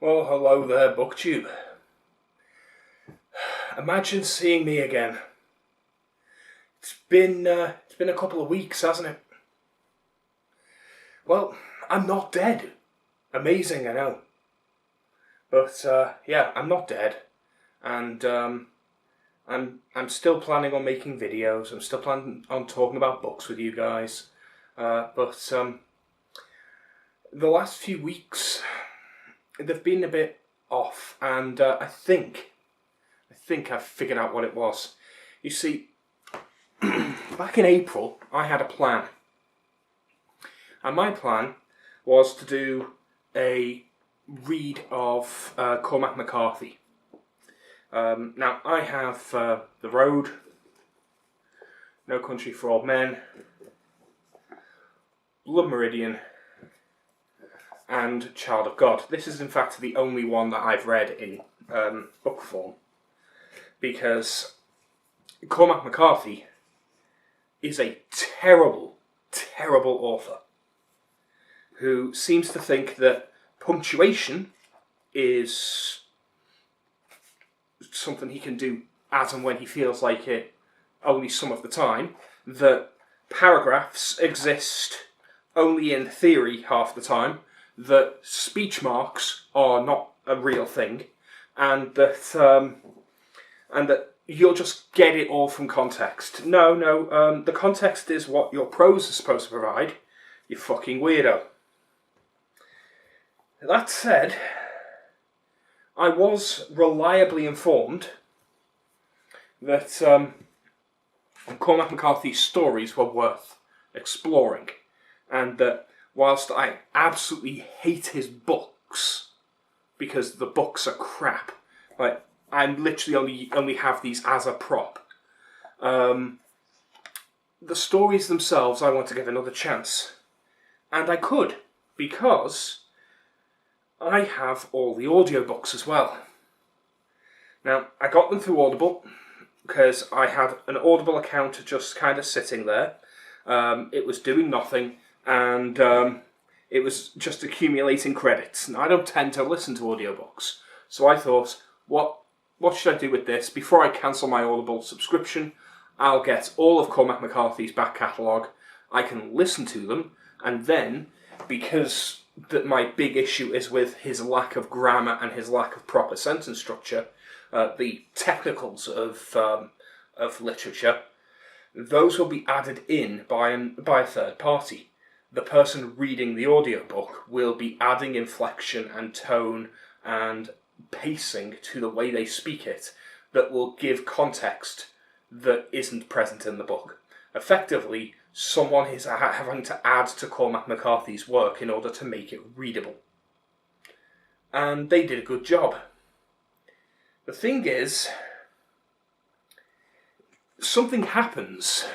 Well, hello there, booktube. Imagine seeing me again. It's been a couple of weeks, hasn't it? Well, I'm not dead. Amazing, I know. But yeah, I'm not dead, and I'm still planning on making videos. I'm still planning on talking about books with you guys. But the last few weeks, they've been a bit off, and I think I've figured out what it was. You see, back in April, I had a plan, and my plan was to do a read of Cormac McCarthy. Now, I have The Road, No Country for Old Men, Blood Meridian, and Child of God. This is in fact the only one that I've read in book form, because Cormac McCarthy is a terrible, terrible author who seems to think that punctuation is something he can do as and when he feels like it, only some of the time, that paragraphs exist only in theory half the time, that speech marks are not a real thing, and that you'll just get it all from context. No, the context is what your prose is supposed to provide, you fucking weirdo. That said, I was reliably informed that Cormac McCarthy's stories were worth exploring, and that whilst I absolutely hate his books, because the books are crap, like, I literally only have these as a prop, the stories themselves I want to give another chance. And I could, because I have all the audiobooks as well. Now, I got them through Audible, because I had an Audible account just kind of sitting there. It was doing nothing, and it was just accumulating credits. And I don't tend to listen to audiobooks, so I thought, what should I do with this? Before I cancel my Audible subscription, I'll get all of Cormac McCarthy's back catalogue. I can listen to them, and then, because that my big issue is with his lack of grammar and his lack of proper sentence structure, the technicals of literature, those will be added in by a third party. The person reading the audiobook will be adding inflection and tone and pacing to the way they speak it that will give context that isn't present in the book. Effectively, someone is having to add to Cormac McCarthy's work in order to make it readable. And they did a good job. The thing is, something happens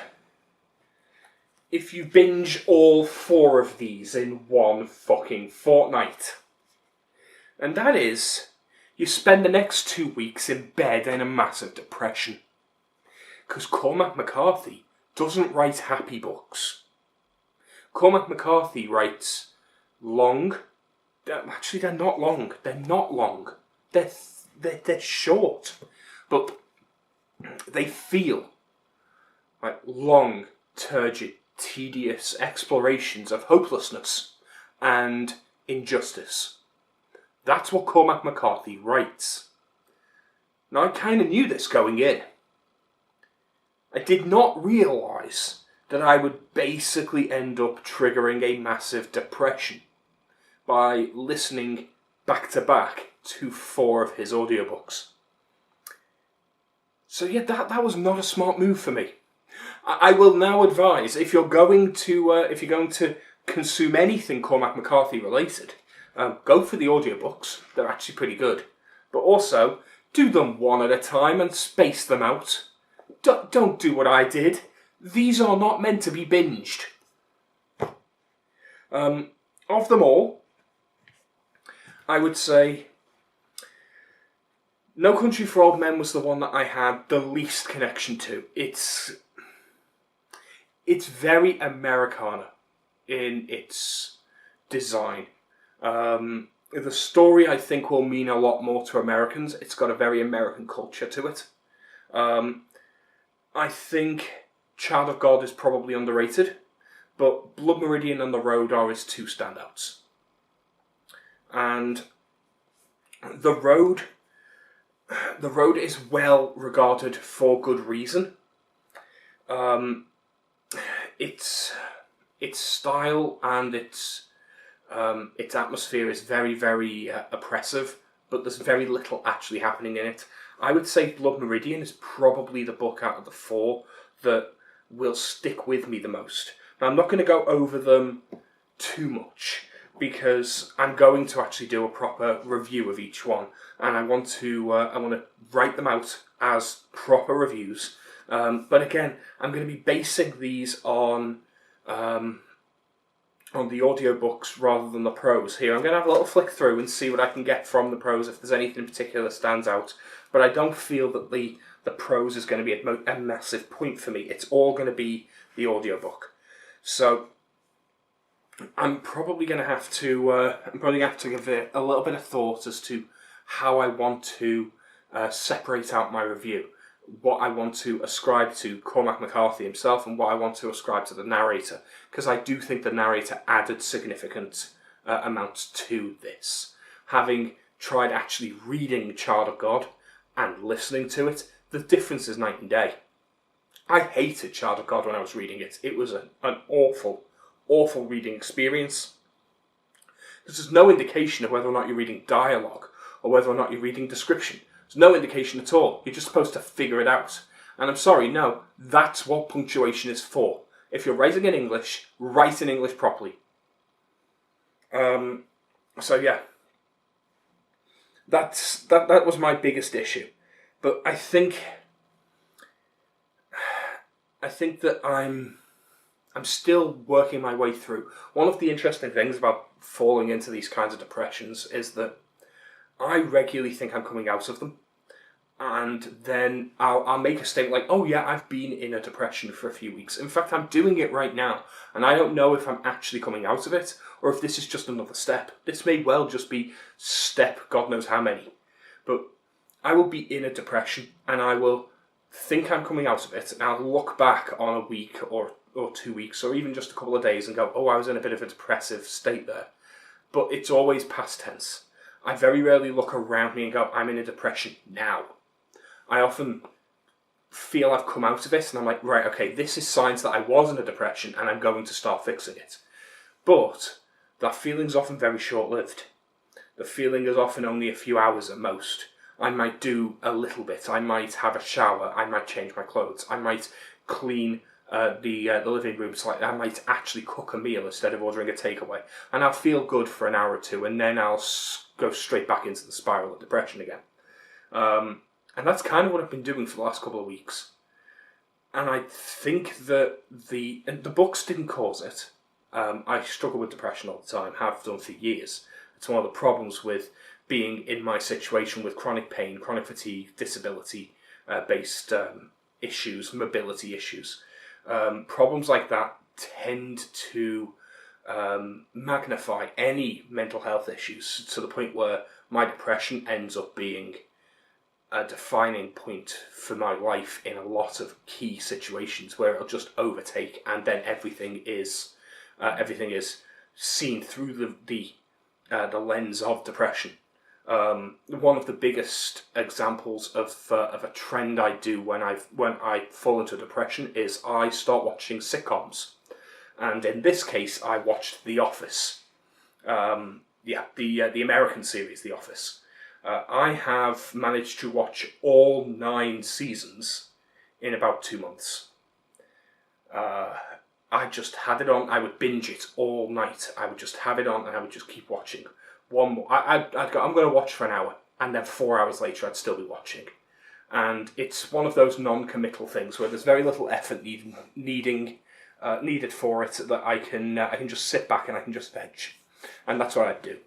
if you binge all 4 of these in one fucking fortnight. And that is, you spend the next 2 weeks in bed in a massive depression. Because Cormac McCarthy doesn't write happy books. Cormac McCarthy writes long. Actually, they're not long. They're not long. They're short. But they feel like long, turgid, tedious explorations of hopelessness and injustice. That's what Cormac McCarthy writes. Now, I kind of knew this going in. I did not realise that I would basically end up triggering a massive depression by listening back to back to 4 of his audiobooks. So yeah, that was not a smart move for me. I will now advise, if you're going to consume anything Cormac McCarthy related, go for the audiobooks. They're actually pretty good. But also, do them one at a time and space them out. Don't do what I did. These are not meant to be binged. Of them all, I would say No Country for Old Men was the one that I had the least connection to. It's very Americana in its design. The story, I think, will mean a lot more to Americans. It's got a very American culture to it. I think Child of God is probably underrated, but Blood Meridian and The Road are his two standouts. And The Road is well regarded for good reason. Its style and its atmosphere is very, very oppressive, but there's very little actually happening in it. I would say Blood Meridian is probably the book out of the four that will stick with me the most. Now, I'm not going to go over them too much, because I'm going to actually do a proper review of each one, and I want to write them out as proper reviews. But again, I'm going to be basing these on the audiobooks rather than the prose here. I'm going to have a little flick through and see what I can get from the prose, if there's anything in particular that stands out. But I don't feel that the prose is going to be a massive point for me. It's all going to be the audiobook. So I'm probably going to have to give it a little bit of thought as to how I want to separate out my review. What I want to ascribe to Cormac McCarthy himself and what I want to ascribe to the narrator, because I do think the narrator added significant amounts to this. Having tried actually reading Child of God and listening to it, the difference is night and day. I hated Child of God when I was reading it. It was an awful, awful reading experience. There's no indication of whether or not you're reading dialogue or whether or not you're reading description. There's no indication at all. You're just supposed to figure it out. And I'm sorry, no, that's what punctuation is for. If you're writing in English, write in English properly. So yeah, that was my biggest issue. But I think that I'm still working my way through. One of the interesting things about falling into these kinds of depressions is that I regularly think I'm coming out of them, and then I'll make a statement like, oh yeah, I've been in a depression for a few weeks. In fact, I'm doing it right now, and I don't know if I'm actually coming out of it, or if this is just another step. This may well just be step God knows how many. But I will be in a depression, and I will think I'm coming out of it, and I'll look back on a week or 2 weeks, or even just a couple of days, and go, oh, I was in a bit of a depressive state there. But it's always past tense. I very rarely look around me and go, I'm in a depression now. I often feel I've come out of it and I'm like, right, okay, this is signs that I was in a depression and I'm going to start fixing it. But that feeling's often very short-lived. The feeling is often only a few hours at most. I might do a little bit. I might have a shower. I might change my clothes. I might clean the living room slightly. I might actually cook a meal instead of ordering a takeaway. And I'll feel good for an hour or two, and then I'll go straight back into the spiral of depression again. And that's kind of what I've been doing for the last couple of weeks. And I think that the books didn't cause it. I struggle with depression all the time, have done for years. It's one of the problems with being in my situation with chronic pain, chronic fatigue, disability-based issues, mobility issues. Problems like that tend to magnify any mental health issues to the point where my depression ends up being a defining point for my life in a lot of key situations where it'll just overtake, and then everything is seen through the lens of depression. One of the biggest examples of a trend I do when I fall into depression is I start watching sitcoms, and in this case I watched The Office. The American series The Office. I have managed to watch all 9 seasons in about 2 months. I just had it on. I would binge it all night. I would just have it on and I would just keep watching. One more. I'm going to watch for an hour, and then 4 hours later I'd still be watching. And it's one of those non-committal things where there's very little effort needed for it, that I can just sit back and I can just veg, and that's what I do.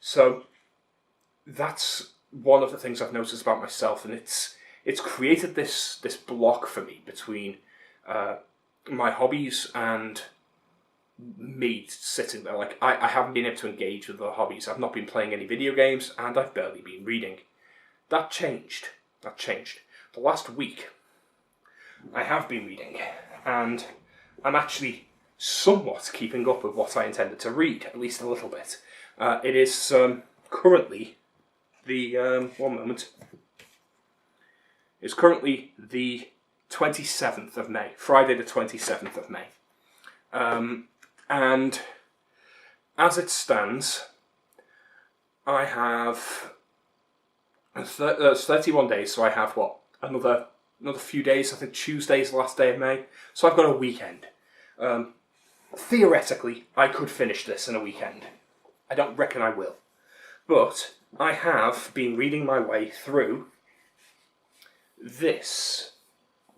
So that's one of the things I've noticed about myself, and it's created this block for me between my hobbies and me sitting there. Like, I haven't been able to engage with other hobbies. I've not been playing any video games, and I've barely been reading. That changed. The last week, I have been reading, and I'm actually somewhat keeping up with what I intended to read, at least a little bit. It is currently the, one moment, it's currently the 27th of May, Friday the 27th of May. And as it stands, I have 31 days, so I have what? Another few days. I think Tuesday's the last day of May. So I've got a weekend. Theoretically, I could finish this in a weekend. I don't reckon I will. But I have been reading my way through this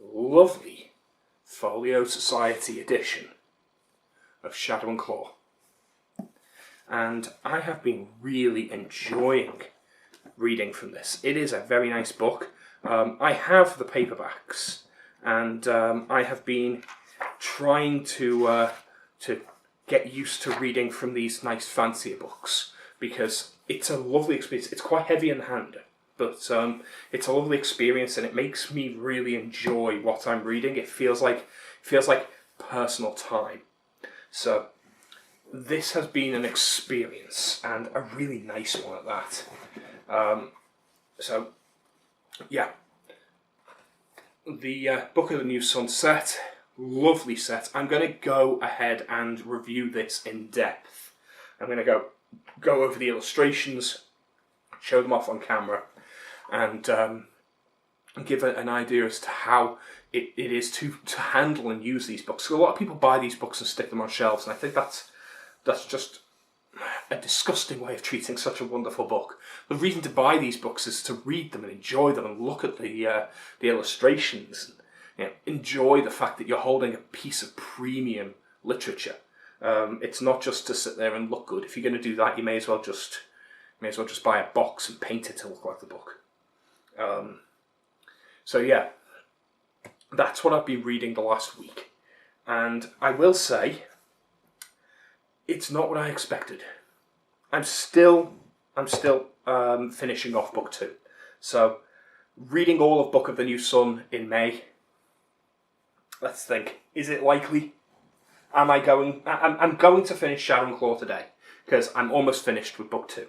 lovely Folio Society edition of Shadow and Claw. And I have been really enjoying reading from this. It is a very nice book. I have the paperbacks, and I have been trying to get used to reading from these nice fancier books, because it's a lovely experience. It's quite heavy in the hand, but it's a lovely experience, and it makes me really enjoy what I'm reading. It feels like personal time. So this has been an experience, and a really nice one at that. So yeah, the Book of the New Sun set, lovely set. I'm going to go ahead and review this in depth. I'm going to go over the illustrations, show them off on camera, and give an idea as to how it is to handle and use these books. So a lot of people buy these books and stick them on shelves, and I think that's just a disgusting way of treating such a wonderful book. The reason to buy these books is to read them and enjoy them and look at the illustrations, and enjoy the fact that you're holding a piece of premium literature. It's not just to sit there and look good. If you're going to do that, you may as well just buy a box and paint it to look like the book. So yeah, that's what I've been reading the last week, and I will say, it's not what I expected. I'm still finishing off book 2. So, reading all of Book of the New Sun in May. Let's think. Is it likely? I'm going to finish Shadow and Claw today, because I'm almost finished with book 2.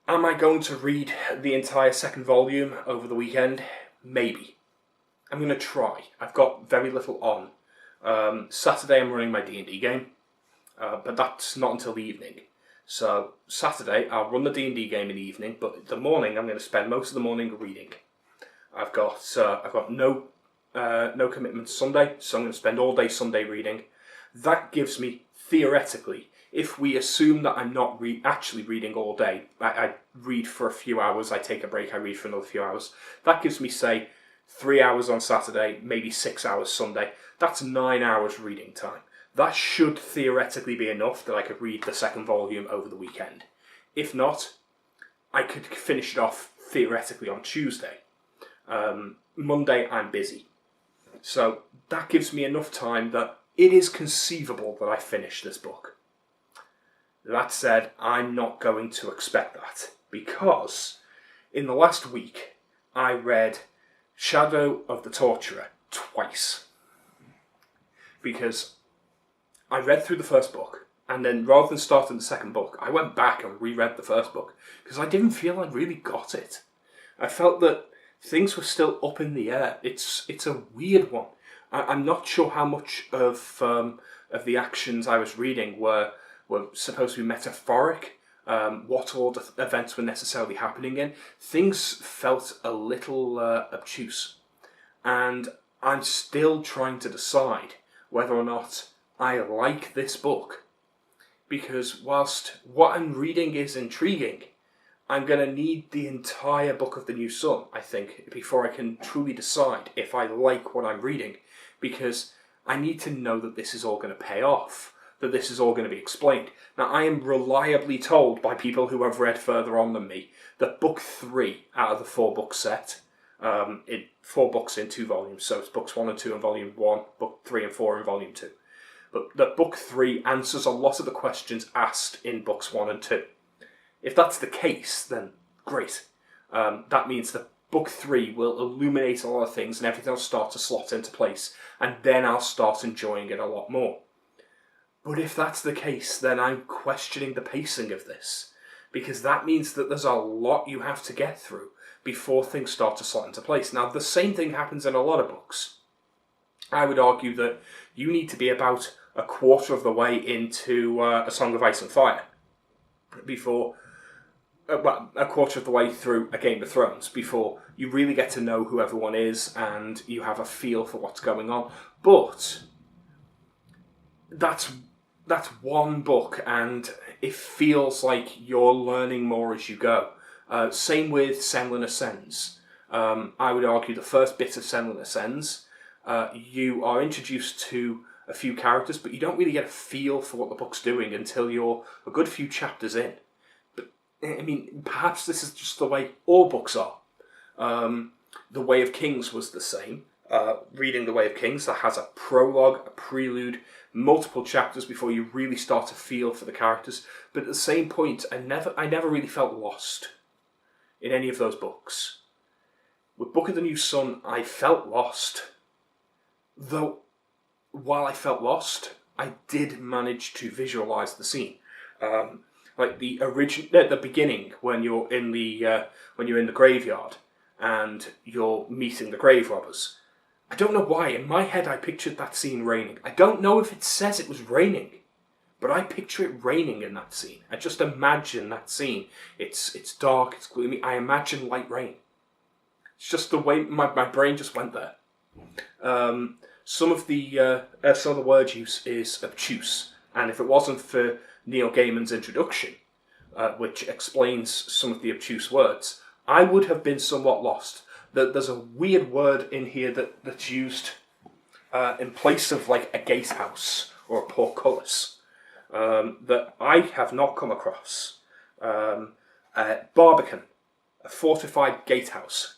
Am I going to read the entire second volume over the weekend? Maybe. I'm going to try. I've got very little on. Saturday I'm running my D&D game, but that's not until the evening. So Saturday I'll run the D&D game in the evening, but the morning I'm going to spend most of the morning reading. I've got no commitments Sunday, so I'm going to spend all day Sunday reading. That gives me, theoretically, if we assume that I'm not actually reading all day, I read for a few hours, I take a break, I read for another few hours. That gives me, say, 3 hours on Saturday, maybe 6 hours Sunday. That's 9 hours reading time. That should theoretically be enough that I could read the second volume over the weekend. If not, I could finish it off theoretically on Tuesday. Monday I'm busy. So that gives me enough time that it is conceivable that I finish this book. That said, I'm not going to expect that, because in the last week I read Shadow of the Torturer twice. Because I read through the first book, and then rather than starting the second book, I went back and reread the first book, because I didn't feel I really got it. I felt that things were still up in the air. It's a weird one. I'm not sure how much of the actions I was reading were supposed to be metaphoric, what all the events were necessarily happening in. Things felt a little obtuse, and I'm still trying to decide whether or not I like this book, because whilst what I'm reading is intriguing, I'm going to need the entire Book of the New Sun, I think, before I can truly decide if I like what I'm reading, because I need to know that this is all going to pay off, that this is all going to be explained. Now, I am reliably told by people who have read further on than me that book 3 out of the 4-book set, 4 books in 2 volumes, so it's books 1 and 2 in volume 1, book 3 and 4 in volume 2. but that book 3 answers a lot of the questions asked in books 1 and 2. If that's the case, then great. That means that book 3 will illuminate a lot of things and everything will start to slot into place, and then I'll start enjoying it a lot more. But if that's the case, then I'm questioning the pacing of this, because that means that there's a lot you have to get through before things start to slot into place. Now, the same thing happens in a lot of books. I would argue that you need to be about a quarter of the way into A Song of Ice and Fire before, a quarter of the way through A Game of Thrones before you really get to know who everyone is and you have a feel for what's going on. But that's one book, and it feels like you're learning more as you go. Same with Senlin Ascends. I would argue the first bit of Senlin Ascends, you are introduced to a few characters, but you don't really get a feel for what the book's doing until you're a good few chapters in. But, I mean, perhaps this is just the way all books are. The Way of Kings was the same. Reading The Way of Kings, that has a prologue, a prelude, multiple chapters before you really start to feel for the characters. But at the same point, I never really felt lost in any of those books. With Book of the New Sun, I felt lost. Though, while I felt lost, I did manage to visualise the scene. Like at the beginning, when you're in the graveyard and you're meeting the grave robbers. I don't know why, in my head I pictured that scene raining. I don't know if it says it was raining, but I picture it raining in that scene. I just imagine that scene. It's dark, it's gloomy. I imagine light rain. It's just the way my brain just went there. Some of the word use is obtuse, and if it wasn't for Neil Gaiman's introduction, which explains some of the obtuse words, I would have been somewhat lost. There's a weird word in here that's used in place of like a gatehouse or a portcullis that I have not come across. Barbican, a fortified gatehouse.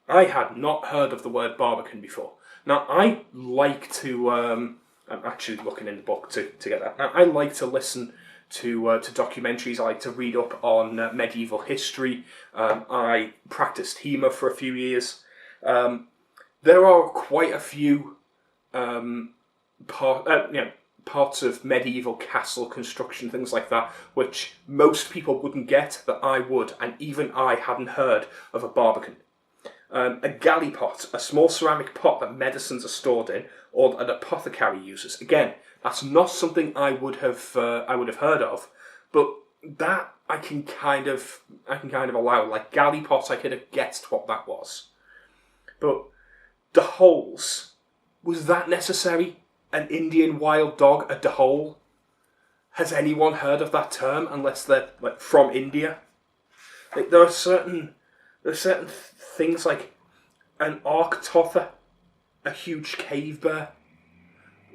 I had not heard of the word barbican before. Now, I like to... I'm actually looking in the book to get that. Now, I like to listen to documentaries. I like to read up on medieval history. I practiced HEMA for a few years. There are quite a few parts of medieval castle construction, things like that, which most people wouldn't get, that I would, and even I hadn't heard of a barbican. A galley pot, a small ceramic pot that medicines are stored in, or an apothecary uses. Again, that's not something I would have heard of, but that I can kind of allow. Like galley pot, I could have guessed what that was. But the holes, was that necessary? An Indian wild dog, a dahole? Has anyone heard of that term unless they're like from India? Like, there are certain things like an arctother, a huge cave bear.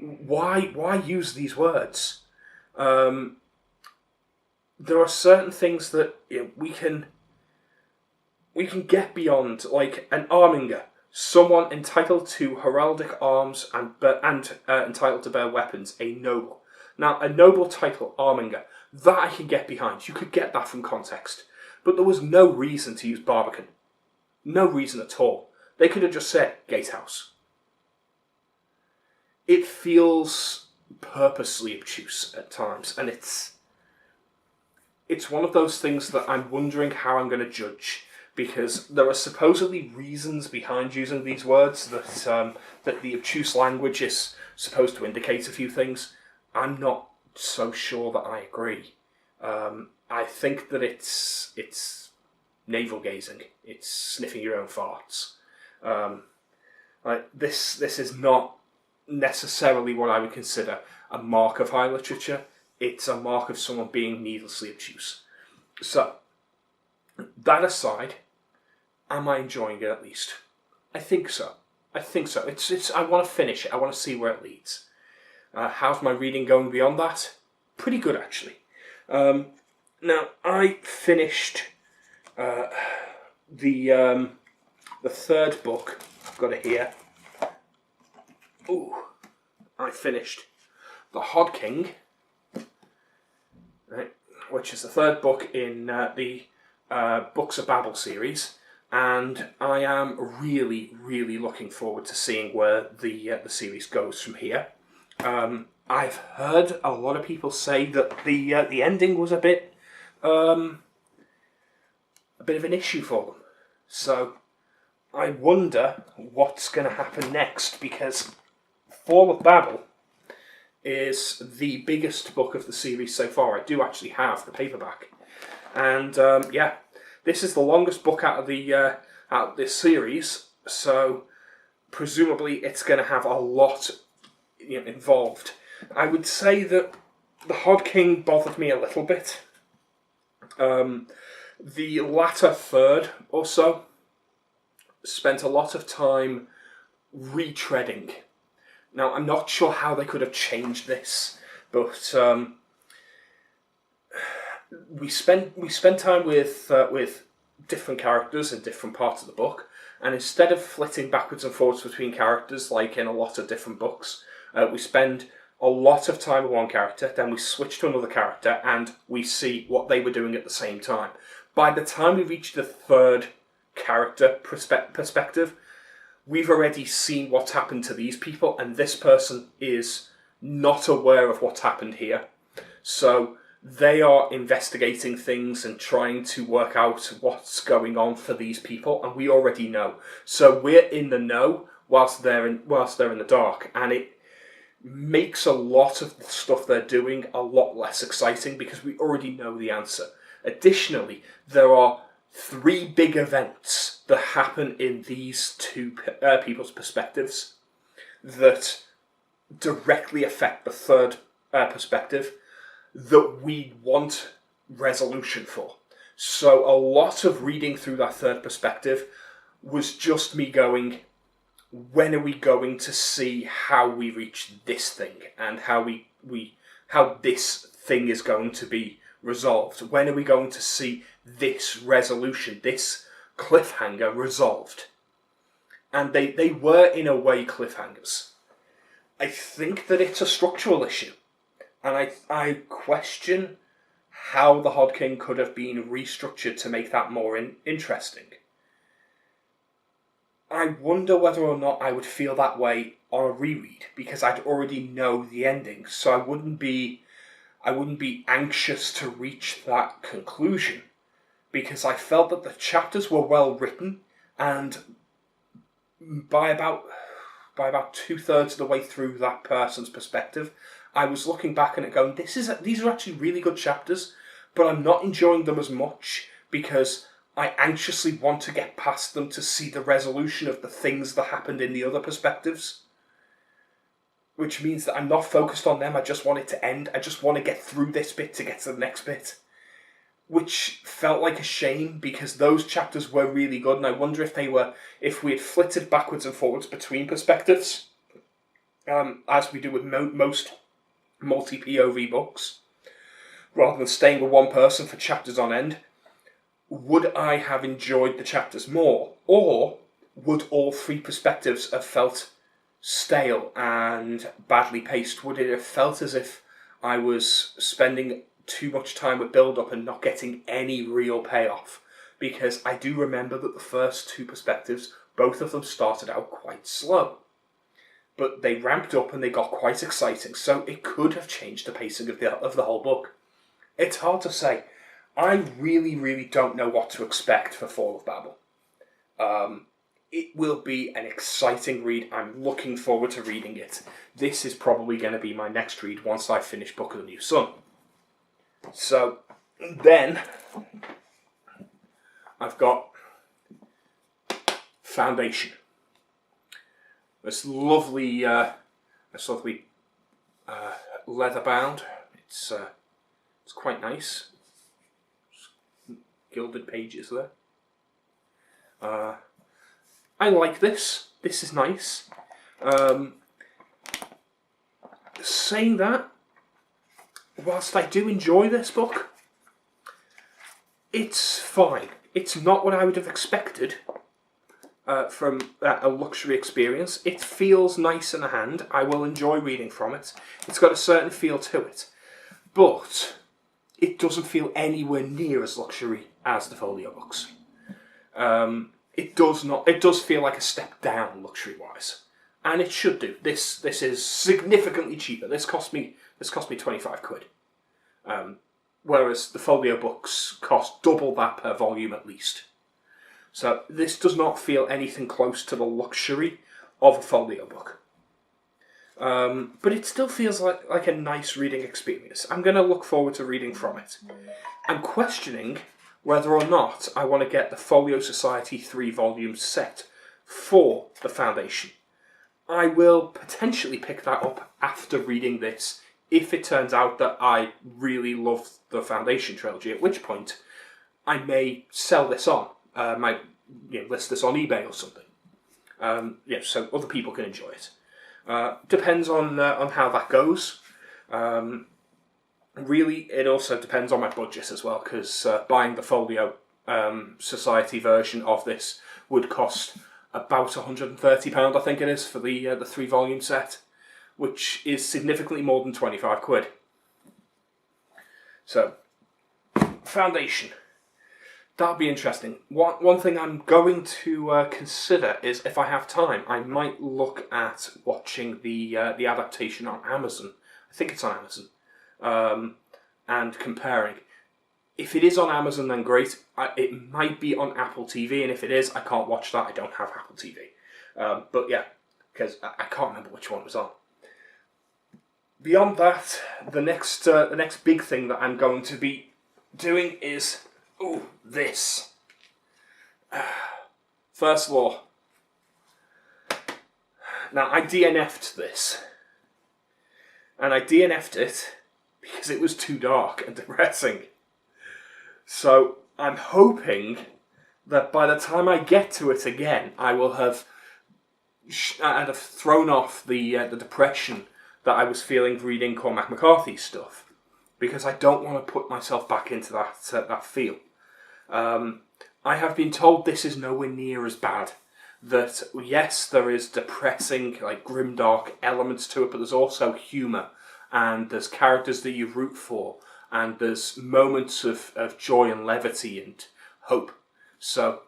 Why use these words? There are certain things that we can get beyond, like an arminger, someone entitled to heraldic arms and entitled to bear weapons, a noble. Now, a noble title, arminger, that I can get behind. You could get that from context. But there was no reason to use barbican. No reason at all. They could have just said gatehouse. It feels purposely obtuse at times, and it's one of those things that I'm wondering how I'm going to judge, because there are supposedly reasons behind using these words that the obtuse language is supposed to indicate a few things. I'm not so sure that I agree. I think that it's navel gazing. It's sniffing your own farts. This is not necessarily what I would consider a mark of high literature. It's a mark of someone being needlessly obtuse. So, that aside, am I enjoying it at least? I think so. It's. I want to finish it. I want to see where it leads. How's my reading going beyond that? Pretty good, actually. Now, I finished the third book. I've got it here. Ooh, I finished The Hod King, right, which is the third book in the Books of Babel series, and I am really, really looking forward to seeing where the series goes from here. I've heard a lot of people say that the ending was a bit of an issue for them, so I wonder what's going to happen next, because Fall of Babel is the biggest book of the series so far. I do actually have the paperback, and yeah, this is the longest book out of this series, so presumably it's going to have a lot involved. I would say that the Hod King bothered me a little bit. The latter third or so spent a lot of time retreading. Now, I'm not sure how they could have changed this, but we spent time with different characters in different parts of the book, and instead of flitting backwards and forwards between characters like in a lot of different books, we spend a lot of time with one character, then we switch to another character, and we see what they were doing at the same time. By the time we reach the third character perspective, we've already seen what's happened to these people, and this person is not aware of what's happened here. So they are investigating things and trying to work out what's going on for these people, and we already know. So we're in the know whilst they're in the dark, and it makes a lot of the stuff they're doing a lot less exciting because we already know the answer. Additionally, there are 3 big events that happen in these two people's perspectives that directly affect the third perspective that we want resolution for. So a lot of reading through that third perspective was just me going, when are we going to see how we reach this thing and how how this thing is going to be resolved? When are we going to see this resolution, this cliffhanger resolved? And they were, in a way, cliffhangers. I think that it's a structural issue. And I question how the Hod King could have been restructured to make that more interesting. I wonder whether or not I would feel that way on a reread, because I'd already know the ending, so I wouldn't be anxious to reach that conclusion, because I felt that the chapters were well written, and by about 2/3 of the way through that person's perspective, I was looking back and going, these are actually really good chapters, but I'm not enjoying them as much because I anxiously want to get past them to see the resolution of the things that happened in the other perspectives. Which means that I'm not focused on them, I just want it to end. I just want to get through this bit to get to the next bit. Which felt like a shame, because those chapters were really good, and I wonder if we had flitted backwards and forwards between perspectives, as we do with most multi-POV books, rather than staying with one person for chapters on end, would I have enjoyed the chapters more? Or would all 3 perspectives have felt stale and badly paced? Would it have felt as if I was spending too much time with build-up and not getting any real payoff? Because I do remember that the first 2 perspectives, both of them started out quite slow. But they ramped up and they got quite exciting, so it could have changed the pacing of the whole book. It's hard to say. I really, really don't know what to expect for Fall of Babel. It will be an exciting read. I'm looking forward to reading it. This is probably going to be my next read once I finish Book of the New Sun. So, then, I've got Foundation. This lovely leather bound. It's quite nice. Gilded pages there. I like this. This is nice. Saying that, whilst I do enjoy this book, it's fine. It's not what I would have expected, from a luxury experience. It feels nice in the hand. I will enjoy reading from it. It's got a certain feel to it. But it doesn't feel anywhere near as luxury as the folio books. It does feel like a step down luxury-wise. And it should do. This is significantly cheaper. This cost me 25 quid. Whereas the folio books cost double that per volume at least. So this does not feel anything close to the luxury of a folio book. But it still feels like a nice reading experience. I'm going to look forward to reading from it. I'm questioning whether or not I want to get the Folio Society 3-volume set for the Foundation. I will potentially pick that up after reading this if it turns out that I really love the Foundation trilogy, at which point I may sell this on. Might list this on eBay or something. So other people can enjoy it. Depends on how that goes. Really, it also depends on my budget as well, because buying the Folio Society version of this would cost about £130, I think it is, for the 3-volume set, which is significantly more than 25 quid. So, Foundation. That'll be interesting. One thing I'm going to consider is, if I have time, I might look at watching the adaptation on Amazon. I think it's on Amazon. And comparing. If it is on Amazon, then great. It might be on Apple TV, and if it is, I can't watch that. I don't have Apple TV. But yeah, because I can't remember which one was on. Beyond that, the next big thing that I'm going to be doing is this. First Law. Now, I DNF'd this. And I DNF'd it because it was too dark and depressing. So, I'm hoping that by the time I get to it again, I will have thrown off the depression that I was feeling reading Cormac McCarthy stuff, because I don't want to put myself back into that feel. I have been told this is nowhere near as bad. That yes, there is depressing, like grimdark elements to it, but there's also humour, and there's characters that you root for, and there's moments of joy and levity and hope. So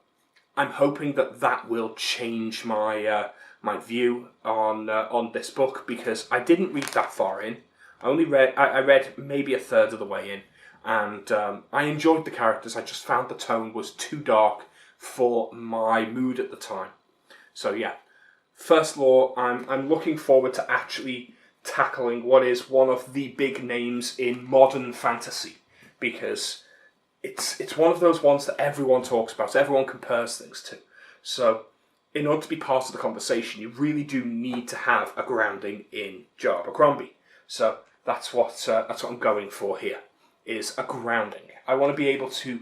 I'm hoping that will change my my view on this book, because I didn't read that far in. I read maybe a third of the way in, and I enjoyed the characters. I just found the tone was too dark for my mood at the time. So yeah, First Law, I'm looking forward to actually tackling what is one of the big names in modern fantasy, because it's one of those ones that everyone talks about, everyone compares things to. So in order to be part of the conversation, you really do need to have a grounding in J.R. Abercrombie. So that's what I'm going for here, is a grounding. I want to be able to...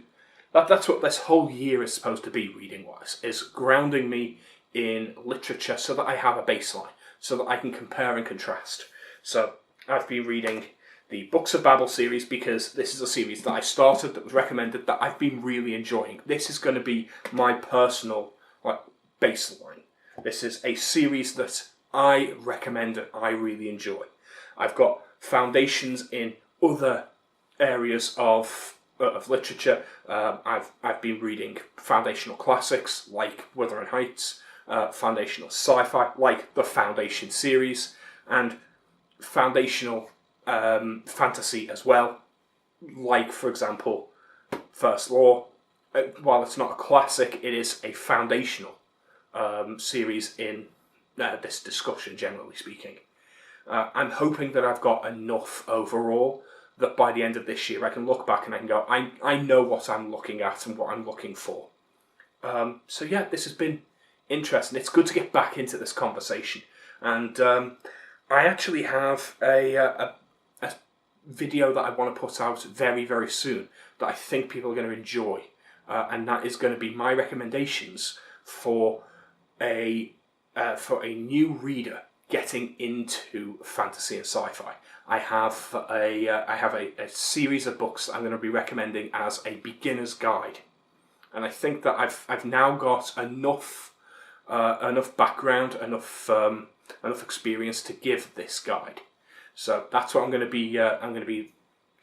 That's what this whole year is supposed to be, reading-wise, is grounding me in literature so that I have a baseline, so that I can compare and contrast. So I've been reading the Books of Babel series, because this is a series that I started, that was recommended, that I've been really enjoying. This is going to be my personal baseline. This is a series that I recommend and I really enjoy. I've got foundations in other areas of literature. I've been reading foundational classics like Wuthering Heights, foundational sci-fi like the Foundation series, and foundational fantasy as well, like, for example, First Law. While it's not a classic, it is a foundational series in this discussion, generally speaking. I'm hoping that I've got enough overall that by the end of this year I can look back and I can go, I know what I'm looking at and what I'm looking for. So yeah, this has been interesting. It's good to get back into this conversation. And I actually have a video that I want to put out very, very soon that I think people are going to enjoy. And that is going to be my recommendations for a new reader getting into fantasy and sci-fi. I have a series of books that I'm going to be recommending as a beginner's guide, and I think that I've now got enough enough background, enough experience to give this guide. So that's what I'm going to be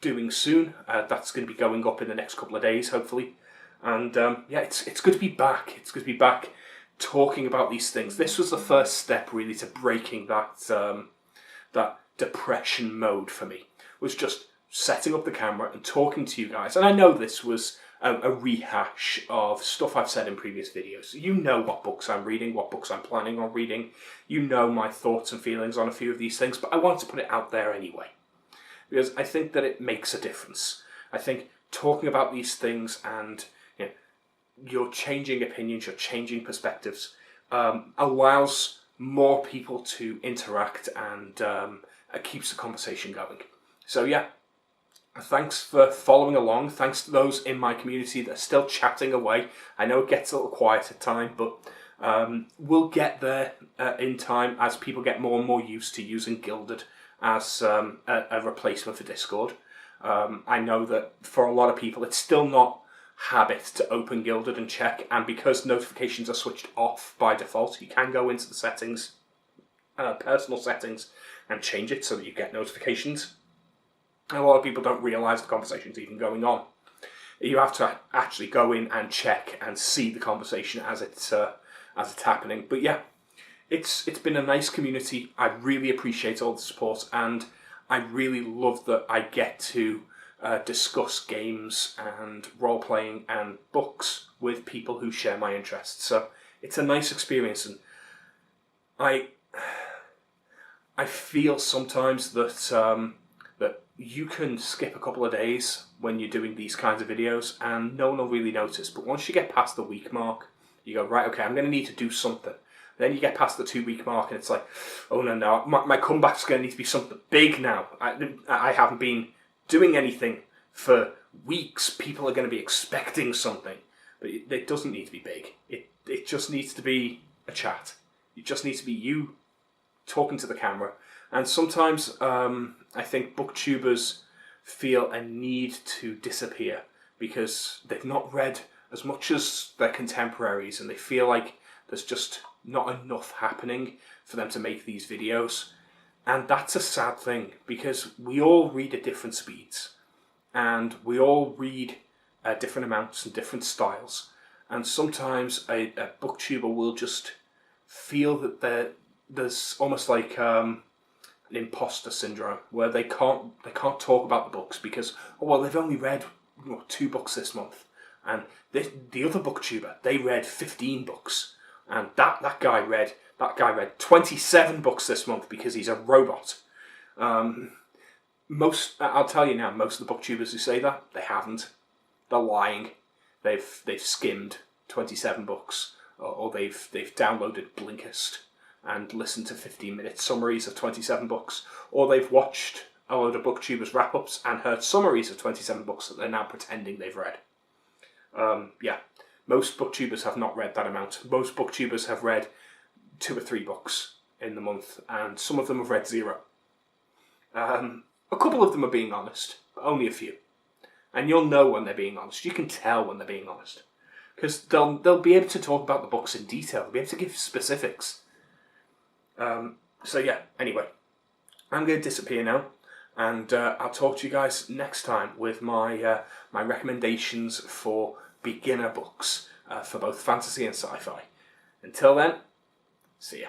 doing soon. That's going to be going up in the next couple of days, hopefully. And yeah, it's good to be back. It's good to be back talking about these things. This was the first step really to breaking that depression mode for me. Was just setting up the camera and talking to you guys. And I know this was a rehash of stuff I've said in previous videos. You know what books I'm reading, what books I'm planning on reading. You know my thoughts and feelings on a few of these things, but I want to put it out there anyway. Because I think that it makes a difference. I think talking about these things and you're changing opinions, you're changing perspectives, allows more people to interact and keeps the conversation going. So yeah, thanks for following along. Thanks to those in my community that are still chatting away. I know it gets a little quiet at time, but we'll get there in time as people get more and more used to using Gilded as a replacement for Discord. I know that for a lot of people it's still not habit to open Gilded and check, and because notifications are switched off by default, you can go into the settings, personal settings, and change it so that you get notifications. A lot of people don't realise the conversation's even going on. You have to actually go in and check and see the conversation as it's happening. But yeah, it's been a nice community. I really appreciate all the support, and I really love that I get to discuss games and role-playing and books with people who share my interests. So it's a nice experience, and I feel sometimes that that you can skip a couple of days when you're doing these kinds of videos and no one will really notice. But once you get past the week mark, you go, right, okay, I'm going to need to do something. Then you get past the 2 week mark and it's like, oh no, my comeback's going to need to be something big now. I haven't been doing anything for weeks. People are going to be expecting something. But it doesn't need to be big. It just needs to be a chat. It just needs to be you talking to the camera. And sometimes I think booktubers feel a need to disappear because they've not read as much as their contemporaries and they feel like there's just not enough happening for them to make these videos. And that's a sad thing because we all read at different speeds and we all read at different amounts and different styles. And sometimes a booktuber will just feel that there's almost like an imposter syndrome where they can't talk about the books because, oh well, they've only read 2 books this month, and the other booktuber, they read 15 books, and that guy read 27 books this month because he's a robot. I'll tell you now, most of the booktubers who say that, they haven't. They're lying. They've skimmed 27 books, or they've downloaded Blinkist and listened to 15-minute summaries of 27 books, or they've watched a load of booktubers wrap-ups and heard summaries of 27 books that they're now pretending they've read. Yeah, most booktubers have not read that amount. Most booktubers have read 2 or 3 books in the month, and some of them have read 0. A couple of them are being honest, but only a few. And you'll know when they're being honest. You can tell when they're being honest. Because they'll be able to talk about the books in detail. They'll be able to give specifics. So yeah, anyway, I'm going to disappear now, and I'll talk to you guys next time with my my recommendations for beginner books for both fantasy and sci-fi. Until then, see ya.